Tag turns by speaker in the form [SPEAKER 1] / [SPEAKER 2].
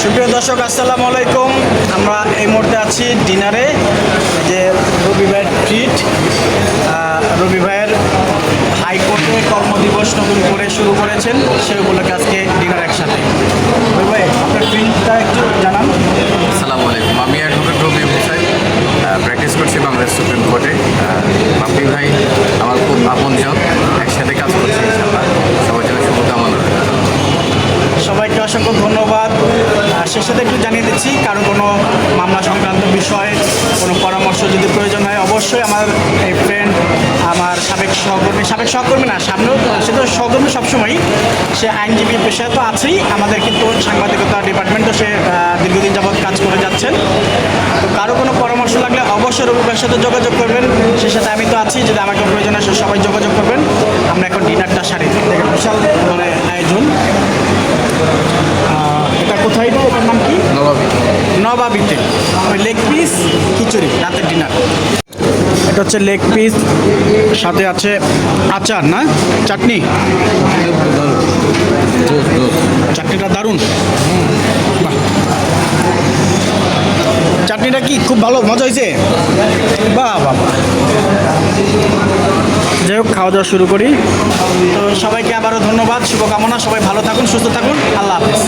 [SPEAKER 1] সুপ্রিয় দর্শক আসসালামু আলাইকুম। আমরা এই মুহূর্তে আছি ডিনারে, যে রবি ভাইয়ের ট্রিট। রবি ভাইয়ের হাইকোর্টে কর্মদিবস নতুন করে শুরু করেছেন, সে উপলক্ষে আজকে ডিনার একসাথে। রবি ভাই, আপনার ট্রিটটা একটু জানান।
[SPEAKER 2] আসসালামু আলাইকুম, আমি অ্যাডভোকেট রবি হোসাইন, প্র্যাকটিস করছি বাংলাদেশ সুপ্রিম কোর্টে। বাপ্পি ভাই আমার খুব আপনজন, একসাথে কাজ করছি ইনশাআল্লাহ। সবার জন্য শুভকামনা।
[SPEAKER 1] সবাইকে অসংখ্য ধন্যবাদ। সে সাথে একটু জানিয়ে দিচ্ছি, কারো কোনো মামলা সংক্রান্ত বিষয়ে কোনো পরামর্শ যদি প্রয়োজন হয়, অবশ্যই আমার এই ফ্রেন্ড, আমার সাবেক সহকর্মী না, সামনেও সে তো সহকর্মী সবসময়ই, সে আইনজীবী পেশায় তো আছেই, আমাদের কিন্তু সাংবাদিকতা ডিপার্টমেন্টও সে দীর্ঘদিন যাবৎ কাজ করে যাচ্ছেন। তো কারো কোনো পরামর্শ লাগলে অবশ্যই রবি ভাইয়ের সাথে যোগাযোগ করবেন। সে সাথে আমি তো আছি, যদি আমাকে প্রয়োজন হয় সবাই যোগাযোগ করবেন। আমরা এখন ডিনারটা সারি, দেখেন বিশাল মানে আয়োজন। এটা কোথায়, এটার নাম কি? নবাবিতে লেগ পিস খিচুড়ি, রাতের ডিনার। এটা হচ্ছে লেগ পিস, সাথে আছে আচার, না চাটনি। চাটনিটা দারুণ। বাহ, চাটনিটা কি খুব ভালো, মজা হয়েছে। বাহ বাহ বাহ। যাই হোক, খাওয়া দাওয়া শুরু করি। তো সবাইকে আবারও ধন্যবাদ, শুভকামনা। সবাই ভালো থাকুন, সুস্থ থাকুন। আল্লাহ হাফেজ।